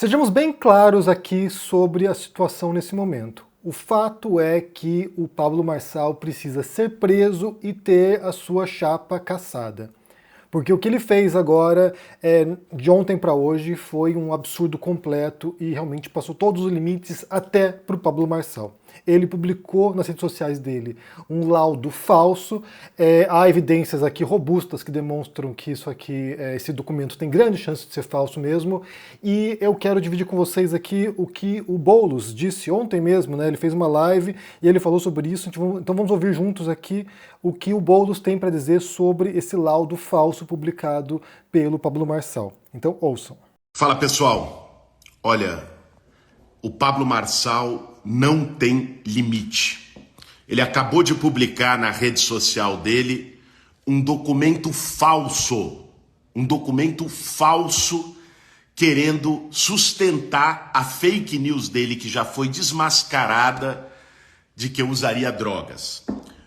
Sejamos bem claros aqui sobre a situação nesse momento. O fato é que o Pablo Marçal precisa ser preso e ter a sua chapa cassada. Porque o que ele fez agora, de ontem para hoje, foi um absurdo completo e realmente passou todos os limites até para o Pablo Marçal. Ele publicou nas redes sociais dele um laudo falso. Há evidências aqui robustas que demonstram que esse documento tem grande chance de ser falso mesmo. E eu quero dividir com vocês aqui o que o Boulos disse ontem mesmo, né? Ele fez uma live e ele falou sobre isso. Então vamos ouvir juntos aqui o que o Boulos tem para dizer sobre esse laudo falso publicado pelo Pablo Marçal. Então ouçam. Fala pessoal, olha, o Pablo Marçal não tem limite. Ele acabou de publicar na rede social dele um documento falso querendo sustentar a fake news dele, que já foi desmascarada, de que eu usaria drogas.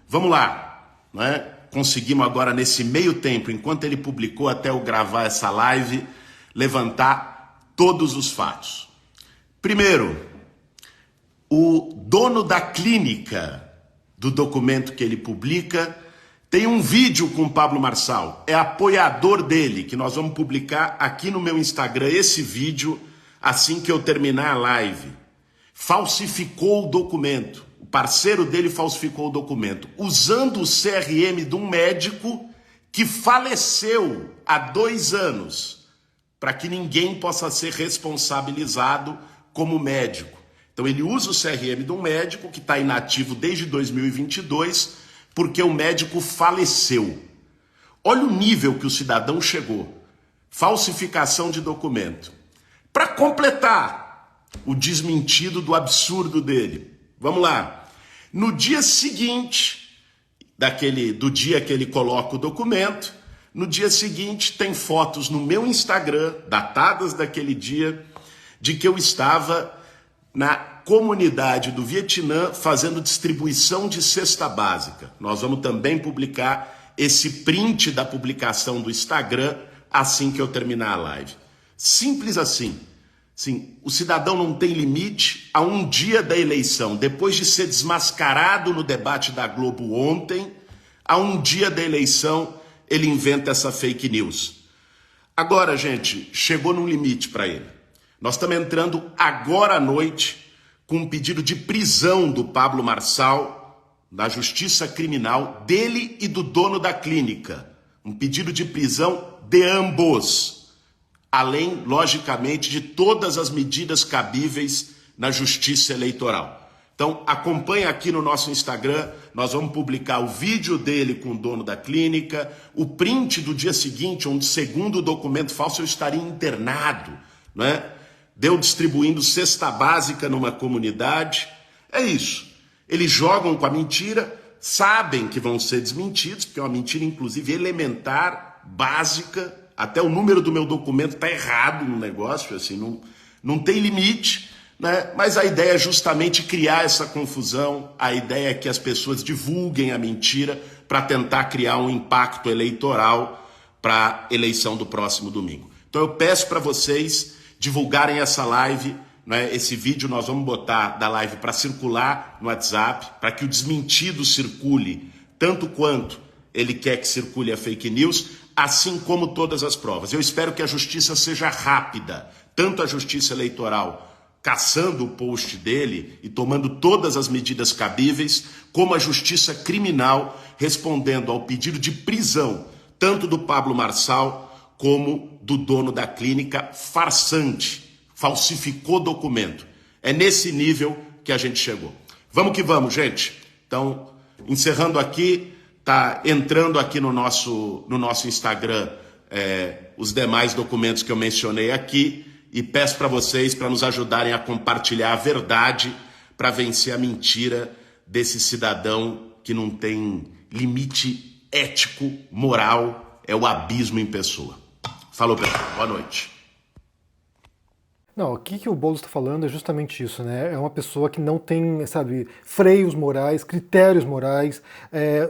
Vamos lá, né? Conseguimos agora, nesse meio tempo, enquanto ele publicou até eu gravar essa live, levantar todos os fatos. Primeiro, o dono da clínica do documento que ele publica tem um vídeo com o Pablo Marçal, é apoiador dele, que nós vamos publicar aqui no meu Instagram, esse vídeo, assim que eu terminar a live. Falsificou o documento, o parceiro dele falsificou o documento, usando o CRM de um médico que faleceu há 2 anos, para que ninguém possa ser responsabilizado como médico. Então ele usa o CRM de um médico que está inativo desde 2022, porque o médico faleceu. Olha o nível que o cidadão chegou. Falsificação de documento. Para completar o desmentido do absurdo dele. Vamos lá. No dia seguinte, do dia que ele coloca o documento, no dia seguinte tem fotos no meu Instagram, datadas daquele dia, de que eu estava na comunidade do Vietnã fazendo distribuição de cesta básica. Nós vamos também publicar esse print da publicação do Instagram assim que eu terminar a live. Simples assim. Sim, o cidadão não tem limite a um dia da eleição, depois de ser desmascarado no debate da Globo ontem, a um dia da eleição ele inventa essa fake news. Agora, gente, chegou num limite para ele. Nós estamos entrando agora à noite com um pedido de prisão do Pablo Marçal, da Justiça Criminal, dele e do dono da clínica. Um pedido de prisão de ambos, além, logicamente, de todas as medidas cabíveis na Justiça Eleitoral. Então, acompanha aqui no nosso Instagram, nós vamos publicar o vídeo dele com o dono da clínica, o print do dia seguinte, onde, segundo o documento falso, eu estaria internado, né? Deu distribuindo cesta básica numa comunidade. É isso. Eles jogam com a mentira, sabem que vão ser desmentidos, porque é uma mentira, inclusive, elementar, básica. Até o número do meu documento está errado no negócio, assim, não tem limite, né? Mas a ideia é justamente criar essa confusão, a ideia é que as pessoas divulguem a mentira para tentar criar um impacto eleitoral para a eleição do próximo domingo. Então eu peço para vocês divulgarem essa live, né? Esse vídeo nós vamos botar da live para circular no WhatsApp, para que o desmentido circule, tanto quanto ele quer que circule a fake news, assim como todas as provas. Eu espero que a justiça seja rápida, tanto a justiça eleitoral caçando o post dele e tomando todas as medidas cabíveis, como a justiça criminal respondendo ao pedido de prisão, tanto do Pablo Marçal como do dono da clínica farsante, falsificou documento. É nesse nível que a gente chegou. Vamos que vamos, gente. Então, encerrando aqui, tá entrando aqui no nosso Instagram os demais documentos que eu mencionei aqui e peço para vocês para nos ajudarem a compartilhar a verdade para vencer a mentira desse cidadão que não tem limite ético, moral, é o abismo em pessoa. Falou, pessoal. Boa noite. Não, o que o Boulos está falando é justamente isso, né? É uma pessoa que não tem, sabe, freios morais, critérios morais,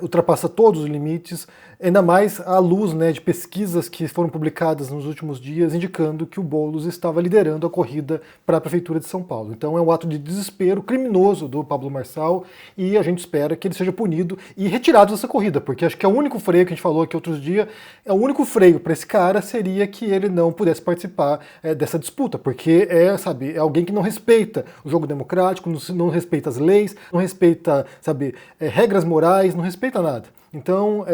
ultrapassa todos os limites, ainda mais à luz, né, de pesquisas que foram publicadas nos últimos dias, indicando que o Boulos estava liderando a corrida para a Prefeitura de São Paulo. Então é um ato de desespero criminoso do Pablo Marçal e a gente espera que ele seja punido e retirado dessa corrida, porque acho que é o único freio que a gente falou aqui outros dias, é o único freio para esse cara seria que ele não pudesse participar dessa disputa, porque sabe, é alguém que não respeita o jogo democrático, não respeita as leis, não respeita, sabe, regras morais, não respeita nada. Então,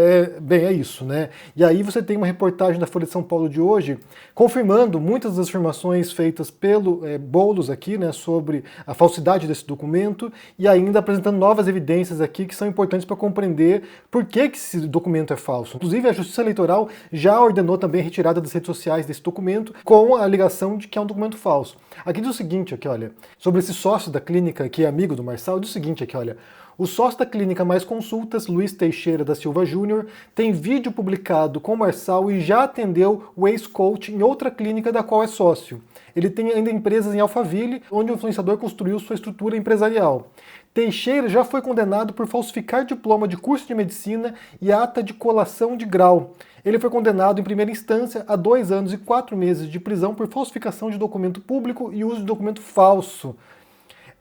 bem, é isso, né? E aí você tem uma reportagem da Folha de São Paulo de hoje confirmando muitas das afirmações feitas pelo Boulos aqui, né, sobre a falsidade desse documento e ainda apresentando novas evidências aqui que são importantes para compreender por que esse documento é falso. Inclusive, a Justiça Eleitoral já ordenou também a retirada das redes sociais desse documento com a alegação de que é um documento falso. Aqui diz o seguinte, aqui, olha, sobre esse sócio da clínica que é amigo do Marçal, diz o seguinte aqui, olha: o sócio da clínica Mais Consultas, Luiz Teixeira da Silva Júnior, tem vídeo publicado com Marçal e já atendeu o ex-coach em outra clínica da qual é sócio. Ele tem ainda empresas em Alphaville, onde o influenciador construiu sua estrutura empresarial. Teixeira já foi condenado por falsificar diploma de curso de medicina e ata de colação de grau. Ele foi condenado em primeira instância a 2 anos e 4 meses de prisão por falsificação de documento público e uso de documento falso.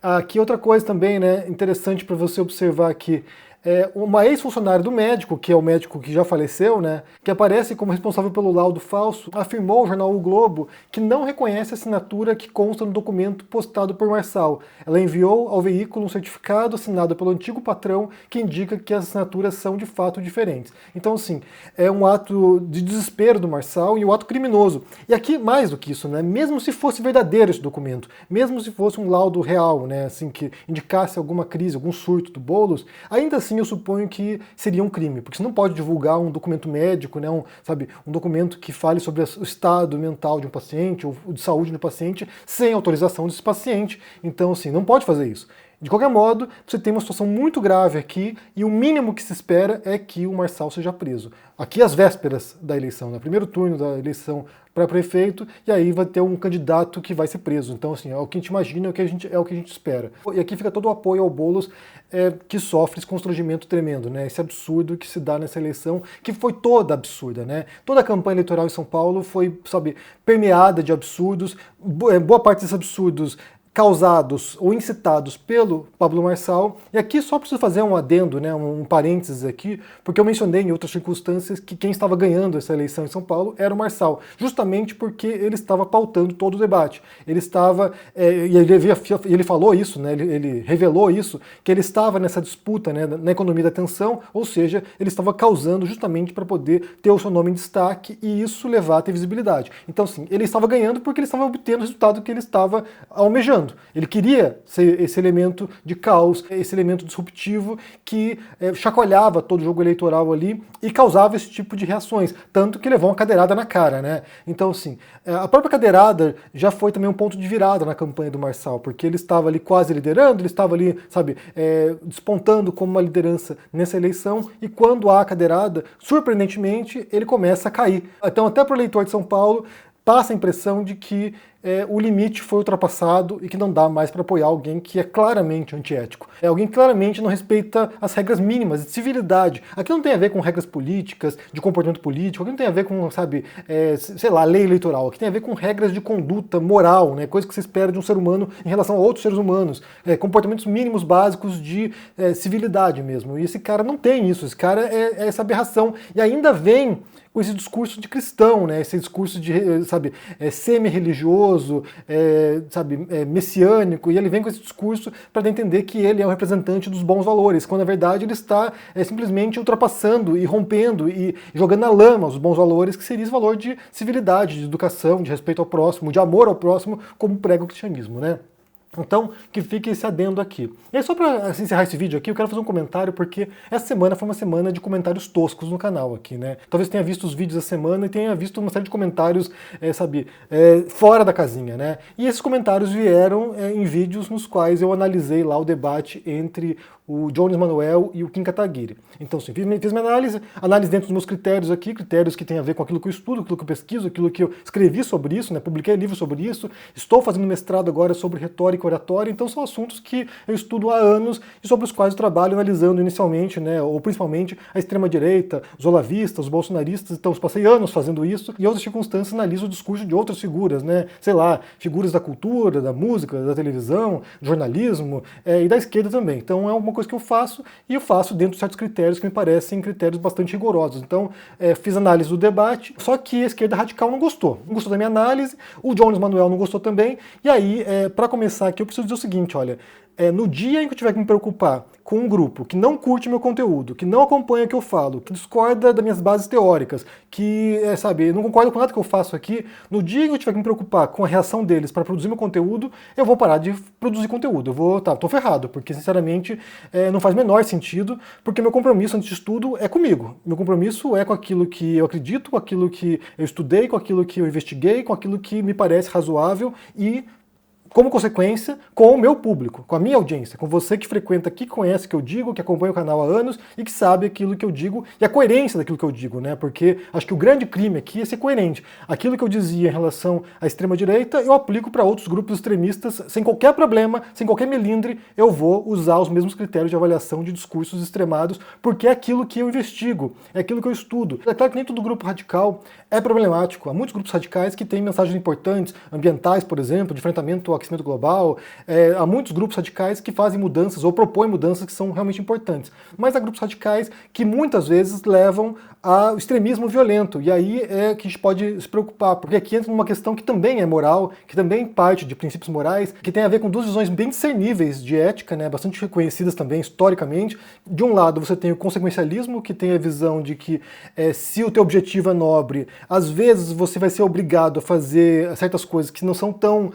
Aqui outra coisa também, né, interessante para você observar aqui, uma ex-funcionária do médico, que é o médico que já faleceu, né, que aparece como responsável pelo laudo falso, afirmou ao jornal O Globo que não reconhece a assinatura que consta no documento postado por Marçal. Ela enviou ao veículo um certificado assinado pelo antigo patrão que indica que as assinaturas são de fato diferentes. Então, assim, é um ato de desespero do Marçal e um ato criminoso. E aqui, mais do que isso, né, mesmo se fosse verdadeiro esse documento, mesmo se fosse um laudo real, né, assim, que indicasse alguma crise, algum surto do Boulos, ainda assim eu suponho que seria um crime, porque você não pode divulgar um documento médico, né, um documento que fale sobre o estado mental de um paciente ou de saúde do paciente sem autorização desse paciente. Então, assim, não pode fazer isso. De qualquer modo, você tem uma situação muito grave aqui e o mínimo que se espera é que o Marçal seja preso. Aqui às vésperas da eleição, no primeiro turno da eleição para prefeito, e aí vai ter um candidato que vai ser preso. Então, assim, é o que a gente imagina, é o que a gente espera. E aqui fica todo o apoio ao Boulos, que sofre esse constrangimento tremendo, né? Esse absurdo que se dá nessa eleição, que foi toda absurda, né? Toda a campanha eleitoral em São Paulo foi, sabe, permeada de absurdos. Boa parte desses absurdos causados ou incitados pelo Pablo Marçal. E aqui só preciso fazer um adendo, né, um parênteses aqui, porque eu mencionei em outras circunstâncias que quem estava ganhando essa eleição em São Paulo era o Marçal, justamente porque ele estava pautando todo o debate. Ele estava, e ele falou isso, né, ele revelou isso, que ele estava nessa disputa, né, na economia da atenção, ou seja, ele estava causando justamente para poder ter o seu nome em destaque e isso levar a ter visibilidade. Então, sim, ele estava ganhando porque ele estava obtendo o resultado que ele estava almejando. Ele queria ser esse elemento de caos, esse elemento disruptivo que chacoalhava todo o jogo eleitoral ali e causava esse tipo de reações, tanto que levou uma cadeirada na cara, né? Então, assim, a própria cadeirada já foi também um ponto de virada na campanha do Marçal, porque ele estava ali quase liderando, ele estava ali, sabe, despontando como uma liderança nessa eleição, e quando há a cadeirada, surpreendentemente, ele começa a cair. Então, até para o eleitor de São Paulo, passa a impressão de que o limite foi ultrapassado e que não dá mais para apoiar alguém que é claramente antiético. É alguém que claramente não respeita as regras mínimas de civilidade. Aqui não tem a ver com regras políticas, de comportamento político, aqui não tem a ver com, sabe, sei lá, lei eleitoral. Aqui tem a ver com regras de conduta moral, né, coisa que se espera de um ser humano em relação a outros seres humanos. Comportamentos mínimos básicos de civilidade mesmo. E esse cara não tem isso, esse cara é essa aberração. E ainda vem com esse discurso de cristão, né? Esse discurso de, sabe, semi-religioso, sabe, messiânico, e ele vem com esse discurso para entender que ele é o representante dos bons valores, quando na verdade ele está simplesmente ultrapassando e rompendo e jogando na lama os bons valores, que seria esse valor de civilidade, de educação, de respeito ao próximo, de amor ao próximo, como prega o cristianismo, né? Então, que fique esse adendo aqui. E aí, só para encerrar esse vídeo aqui, eu quero fazer um comentário, porque essa semana foi uma semana de comentários toscos no canal aqui, né? Talvez tenha visto os vídeos da semana e tenha visto uma série de comentários, fora da casinha, né? E esses comentários vieram em vídeos nos quais eu analisei lá o debate entre o Jones Manuel e o Kim Kataguiri. Então, sim, fiz minha análise dentro dos meus critérios aqui, critérios que têm a ver com aquilo que eu estudo, aquilo que eu pesquiso, aquilo que eu escrevi sobre isso, né? Publiquei livro sobre isso, estou fazendo mestrado agora sobre retórica e oratória, então são assuntos que eu estudo há anos e sobre os quais eu trabalho analisando inicialmente, né, ou principalmente a extrema-direita, os olavistas, os bolsonaristas, então eu passei anos fazendo isso, e em outras circunstâncias analiso o discurso de outras figuras, né, sei lá, figuras da cultura, da música, da televisão, jornalismo, e da esquerda também. Então é uma coisa que eu faço, e eu faço dentro de certos critérios que me parecem critérios bastante rigorosos. Então, fiz análise do debate, só que a esquerda radical não gostou da minha análise, o Jones Manuel não gostou também, e aí, para começar aqui, eu preciso dizer o seguinte, olha, no dia em que eu tiver que me preocupar com um grupo que não curte meu conteúdo, que não acompanha o que eu falo, que discorda das minhas bases teóricas, que, não concorda com nada que eu faço aqui, no dia em que eu tiver que me preocupar com a reação deles para produzir meu conteúdo, eu vou parar de produzir conteúdo. Tô ferrado, porque, sinceramente, não faz o menor sentido, porque meu compromisso, antes de tudo, é comigo. Meu compromisso é com aquilo que eu acredito, com aquilo que eu estudei, com aquilo que eu investiguei, com aquilo que me parece razoável e, como consequência, com o meu público, com a minha audiência, com você que frequenta aqui, conhece o que eu digo, que acompanha o canal há anos e que sabe aquilo que eu digo e a coerência daquilo que eu digo, né? Porque acho que o grande crime aqui é ser coerente. Aquilo que eu dizia em relação à extrema-direita, eu aplico para outros grupos extremistas sem qualquer problema, sem qualquer melindre, eu vou usar os mesmos critérios de avaliação de discursos extremados, porque é aquilo que eu investigo, é aquilo que eu estudo. É claro que nem todo grupo radical é problemático. Há muitos grupos radicais que têm mensagens importantes, ambientais, por exemplo, de enfrentamento ao aquecimento global. Há muitos grupos radicais que fazem mudanças ou propõem mudanças que são realmente importantes. Mas há grupos radicais que muitas vezes levam ao extremismo violento. E aí é que a gente pode se preocupar, porque aqui entra numa questão que também é moral, que também parte de princípios morais, que tem a ver com duas visões bem discerníveis de ética, né, bastante reconhecidas também historicamente. De um lado você tem o consequencialismo, que tem a visão de que se o teu objetivo é nobre, às vezes você vai ser obrigado a fazer certas coisas que não são tão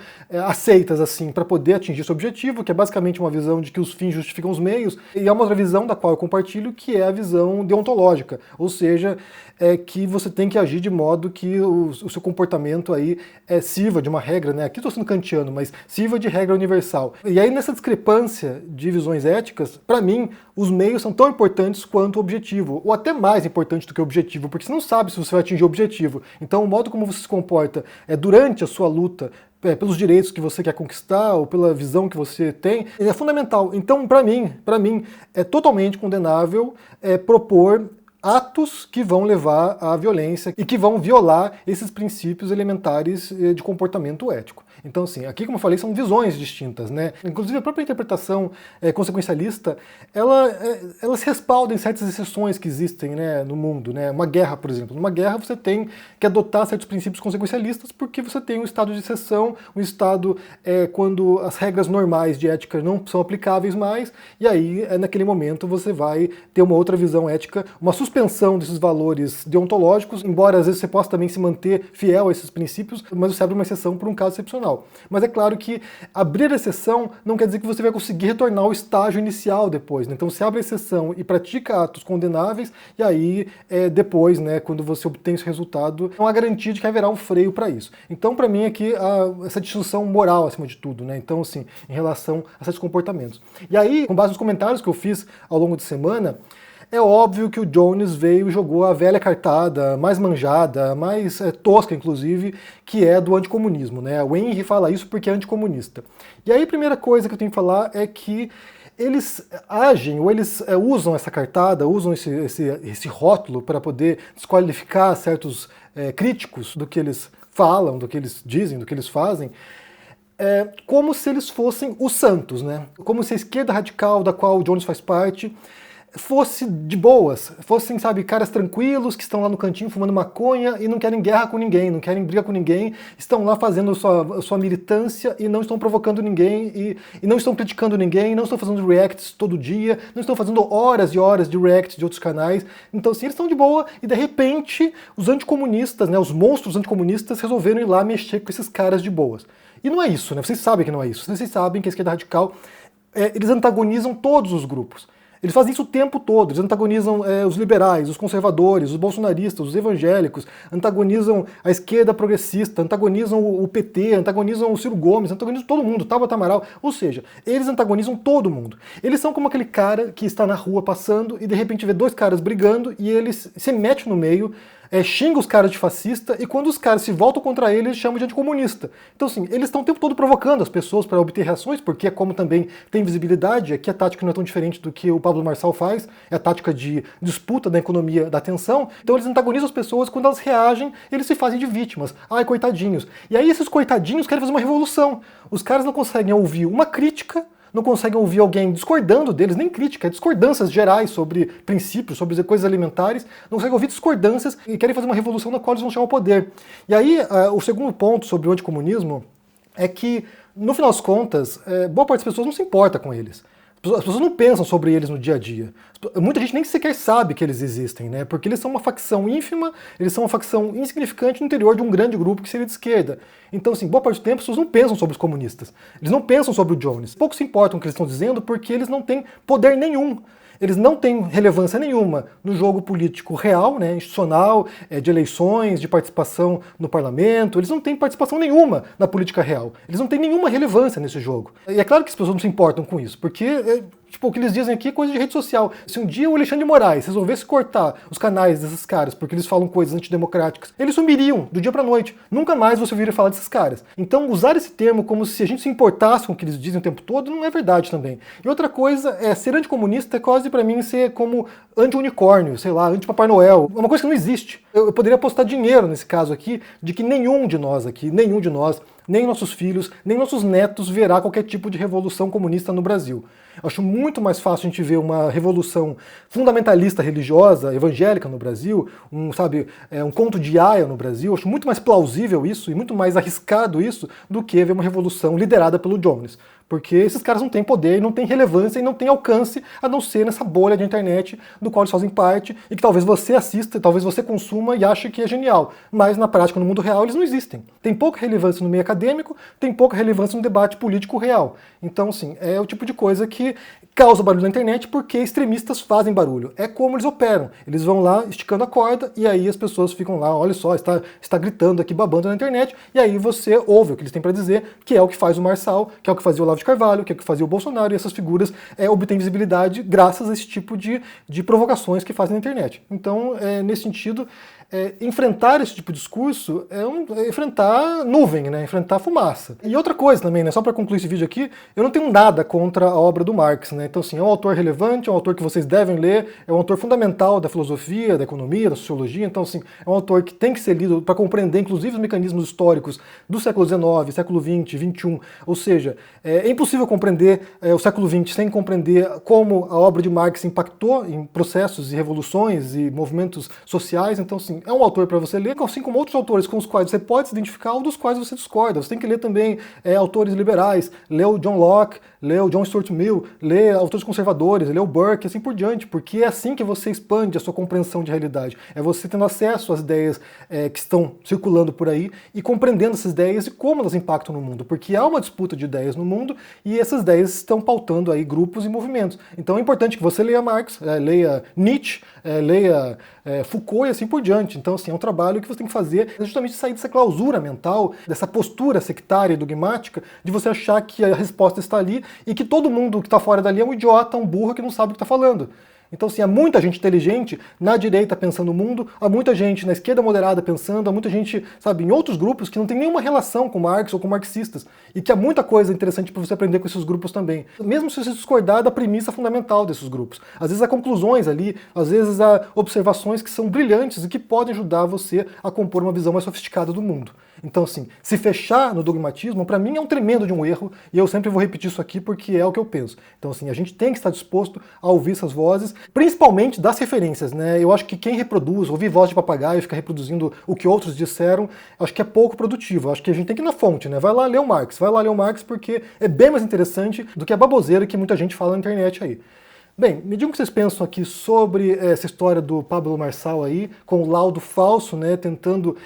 aceitas assim para poder atingir seu objetivo, que é basicamente uma visão de que os fins justificam os meios, e há uma outra visão da qual eu compartilho, que é a visão deontológica, ou seja, que você tem que agir de modo que o seu comportamento aí sirva de uma regra, né? Aqui estou sendo kantiano, mas sirva de regra universal. E aí nessa discrepância de visões éticas, para mim, os meios são tão importantes quanto o objetivo, ou até mais importante do que o objetivo, porque você não sabe se você vai atingir o objetivo. Então o modo como você se comporta durante a sua luta pelos direitos que você quer conquistar ou pela visão que você tem, é fundamental. Então, para mim, é totalmente condenável propor atos que vão levar à violência e que vão violar esses princípios elementares de comportamento ético. Então, assim, aqui, como eu falei, são visões distintas, né? Inclusive, a própria interpretação consequencialista, ela se respalda em certas exceções que existem, né, no mundo, né? Uma guerra, por exemplo. Numa guerra, você tem que adotar certos princípios consequencialistas porque você tem um estado de exceção, um estado quando as regras normais de ética não são aplicáveis mais, e aí, naquele momento, você vai ter uma outra visão ética, uma suspensão desses valores deontológicos, embora às vezes você possa também se manter fiel a esses princípios, mas você abre uma exceção por um caso excepcional. Mas é claro que abrir a exceção não quer dizer que você vai conseguir retornar ao estágio inicial depois, né? Então você abre a exceção e pratica atos condenáveis, e aí depois, né, quando você obtém esse resultado, não há garantia de que haverá um freio para isso. Então, para mim, aqui essa distinção moral acima de tudo, né? Então, assim, em relação a esses comportamentos. E aí, com base nos comentários que eu fiz ao longo de semana, é óbvio que o Jones veio e jogou a velha cartada, mais manjada, mais tosca, inclusive, que é do anticomunismo, né? O Henry fala isso porque é anticomunista. E aí a primeira coisa que eu tenho que falar é que eles agem, ou eles usam essa cartada, usam esse rótulo para poder desqualificar certos críticos do que eles falam, do que eles dizem, do que eles fazem, como se eles fossem os santos, né? Como se a esquerda radical, da qual o Jones faz parte, fosse de boas, fossem, sabe, caras tranquilos que estão lá no cantinho fumando maconha e não querem guerra com ninguém, não querem briga com ninguém, estão lá fazendo sua militância e não estão provocando ninguém e não estão criticando ninguém, não estão fazendo reacts todo dia, não estão fazendo horas e horas de reacts de outros canais. Então, assim, eles estão de boa e, de repente, os anticomunistas, né, os monstros anticomunistas resolveram ir lá mexer com esses caras de boas. E não é isso, né? Vocês sabem que não é isso. Vocês sabem que a esquerda radical, eles antagonizam todos os grupos. Eles fazem isso o tempo todo, eles antagonizam os liberais, os conservadores, os bolsonaristas, os evangélicos, antagonizam a esquerda progressista, antagonizam o PT, antagonizam o Ciro Gomes, antagonizam todo mundo, Tabata Amaral, ou seja, eles antagonizam todo mundo. Eles são como aquele cara que está na rua passando e de repente vê dois caras brigando e ele se mete no meio, xinga os caras de fascista, e quando os caras se voltam contra ele, eles chamam de anticomunista. Então, assim, eles estão o tempo todo provocando as pessoas para obter reações, porque como também tem visibilidade, aqui a tática não é tão diferente do que o Pablo Marçal faz, é a tática de disputa da economia da atenção. Então eles antagonizam as pessoas, quando elas reagem, eles se fazem de vítimas. Ai, coitadinhos. E aí esses coitadinhos querem fazer uma revolução. Os caras não conseguem ouvir uma crítica, não conseguem ouvir alguém discordando deles, nem crítica, discordâncias gerais sobre princípios, sobre coisas elementares, não conseguem ouvir discordâncias e querem fazer uma revolução na qual eles vão chegar ao poder. E aí, o segundo ponto sobre o anticomunismo é que, no final das contas, boa parte das pessoas não se importa com eles. As pessoas não pensam sobre eles no dia a dia. Muita gente nem sequer sabe que eles existem, né? Porque eles são uma facção ínfima, eles são uma facção insignificante no interior de um grande grupo que seria de esquerda. Então, assim, boa parte do tempo as pessoas não pensam sobre os comunistas. Eles não pensam sobre o Jones. Pouco se importam com o que eles estão dizendo porque eles não têm poder nenhum. Eles não têm relevância nenhuma no jogo político real, né, institucional, de eleições, de participação no parlamento. Eles não têm participação nenhuma na política real. Eles não têm nenhuma relevância nesse jogo. E é claro que as pessoas não se importam com isso, porque o que eles dizem aqui é coisa de rede social. Se um dia o Alexandre de Moraes resolvesse cortar os canais desses caras porque eles falam coisas antidemocráticas, eles sumiriam do dia pra noite. Nunca mais você ouviria falar desses caras. Então usar esse termo como se a gente se importasse com o que eles dizem o tempo todo não é verdade também. E outra coisa ser anticomunista é quase pra mim ser como anti-unicórnio, sei lá, anti-Papai Noel. É uma coisa que não existe. Eu poderia apostar dinheiro nesse caso aqui de que nenhum de nós, nem nossos filhos, nem nossos netos verá qualquer tipo de revolução comunista no Brasil. Eu acho muito mais fácil a gente ver uma revolução fundamentalista religiosa, evangélica no Brasil, um conto de Aya no Brasil. Eu acho muito mais plausível isso e muito mais arriscado isso do que ver uma revolução liderada pelo Jones. Porque esses caras não têm poder, não têm relevância e não têm alcance a não ser nessa bolha de internet do qual eles fazem parte e que talvez você assista, talvez você consuma e ache que é genial. Mas na prática, no mundo real, eles não existem. Tem pouca relevância no meio acadêmico, tem pouca relevância no debate político real. Então, assim, é o tipo de coisa que causa barulho na internet porque extremistas fazem barulho. É como eles operam. Eles vão lá esticando a corda e aí as pessoas ficam lá, olha só, está gritando aqui, babando na internet, e aí você ouve o que eles têm para dizer, que é o que faz o Marçal, que é o que fazia o Olavo de Carvalho, que é o que fazia o Bolsonaro, e essas figuras obtêm visibilidade graças a esse tipo de provocações que fazem na internet. Então, nesse sentido, enfrentar esse tipo de discurso é enfrentar nuvem, né? Enfrentar fumaça. E outra coisa também, né? Só para concluir esse vídeo aqui, eu não tenho nada contra a obra do Marx, né? Então, assim, é um autor relevante, é um autor que vocês devem ler, é um autor fundamental da filosofia, da economia, da sociologia. Então, assim, é um autor que tem que ser lido para compreender, inclusive, os mecanismos históricos do século XIX, século XX, XXI. Ou seja, é impossível compreender o século XX sem compreender como a obra de Marx impactou em processos e revoluções e movimentos sociais. Então, assim, é um autor para você ler, assim como outros autores com os quais você pode se identificar ou dos quais você discorda. Você tem que ler também autores liberais, ler o John Locke, ler o John Stuart Mill, ler autores conservadores, ler o Burke, assim por diante, porque é assim que você expande a sua compreensão de realidade. É você tendo acesso às ideias que estão circulando por aí e compreendendo essas ideias e como elas impactam no mundo, porque há uma disputa de ideias no mundo e essas ideias estão pautando aí grupos e movimentos. Então é importante que você leia Marx, leia Nietzsche, leia Foucault e assim por diante. Então, assim, é um trabalho que você tem que fazer justamente sair dessa clausura mental, dessa postura sectária e dogmática, de você achar que a resposta está ali e que todo mundo que está fora dali é um idiota, um burro que não sabe o que está falando. Então, assim, há muita gente inteligente na direita pensando o mundo, há muita gente na esquerda moderada pensando, há muita gente, sabe, em outros grupos que não tem nenhuma relação com Marx ou com marxistas, e que há muita coisa interessante para você aprender com esses grupos também. Mesmo se você discordar da premissa fundamental desses grupos. Às vezes há conclusões ali, às vezes há observações que são brilhantes e que podem ajudar você a compor uma visão mais sofisticada do mundo. Então, assim, se fechar no dogmatismo, para mim é um tremendo de um erro, e eu sempre vou repetir isso aqui porque é o que eu penso. Então, assim, a gente tem que estar disposto a ouvir essas vozes, principalmente das referências, né? Eu acho que quem reproduz, ouvir voz de papagaio e ficar reproduzindo o que outros disseram, acho que é pouco produtivo. Acho que a gente tem que ir na fonte, né? Vai lá ler o Marx porque é bem mais interessante do que a baboseira que muita gente fala na internet aí. Bem, me digam o que vocês pensam aqui sobre essa história do Pablo Marçal aí, com o laudo falso, né, tentando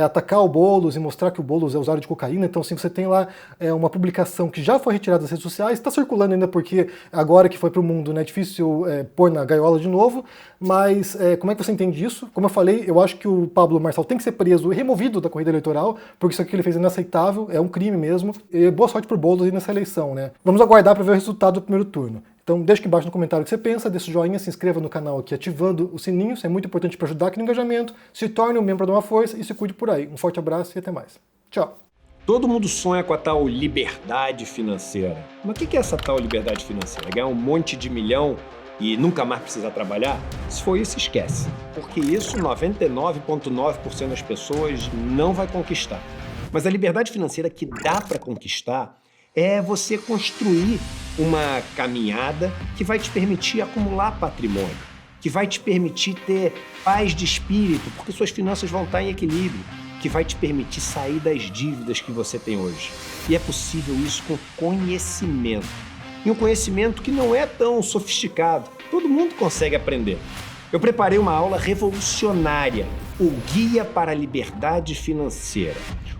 atacar o Boulos e mostrar que o Boulos é usuário de cocaína. Então, assim, você tem lá uma publicação que já foi retirada das redes sociais, está circulando ainda porque agora que foi para o mundo, né, é difícil pôr na gaiola de novo, mas como é que você entende isso? Como eu falei, eu acho que o Pablo Marçal tem que ser preso e removido da corrida eleitoral, porque isso aqui que ele fez é inaceitável, é um crime mesmo, e boa sorte pro Boulos aí nessa eleição, né. Vamos aguardar para ver o resultado do primeiro turno. Então deixa aqui embaixo no comentário o que você pensa, deixa o joinha, se inscreva no canal aqui ativando o sininho, isso é muito importante para ajudar aqui no engajamento, se torne um membro da Uma Força e se cuide por aí. Um forte abraço e até mais. Tchau! Todo mundo sonha com a tal liberdade financeira. Mas o que é essa tal liberdade financeira? Ganhar um monte de milhão e nunca mais precisar trabalhar? Se for isso, esquece. Porque isso 99,9% das pessoas não vai conquistar. Mas a liberdade financeira que dá para conquistar é você construir uma caminhada que vai te permitir acumular patrimônio, que vai te permitir ter paz de espírito, porque suas finanças vão estar em equilíbrio, que vai te permitir sair das dívidas que você tem hoje. E é possível isso com conhecimento. E um conhecimento que não é tão sofisticado. Todo mundo consegue aprender. Eu preparei uma aula revolucionária, o Guia para a Liberdade Financeira.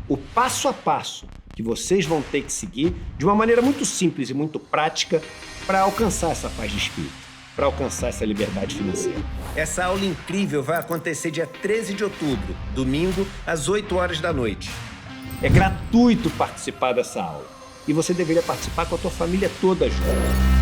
O passo a passo que vocês vão ter que seguir de uma maneira muito simples e muito prática para alcançar essa paz de espírito, para alcançar essa liberdade financeira. Essa aula incrível vai acontecer dia 13 de outubro, domingo, às 8 horas da noite. É gratuito participar dessa aula e você deveria participar com a tua família toda junto.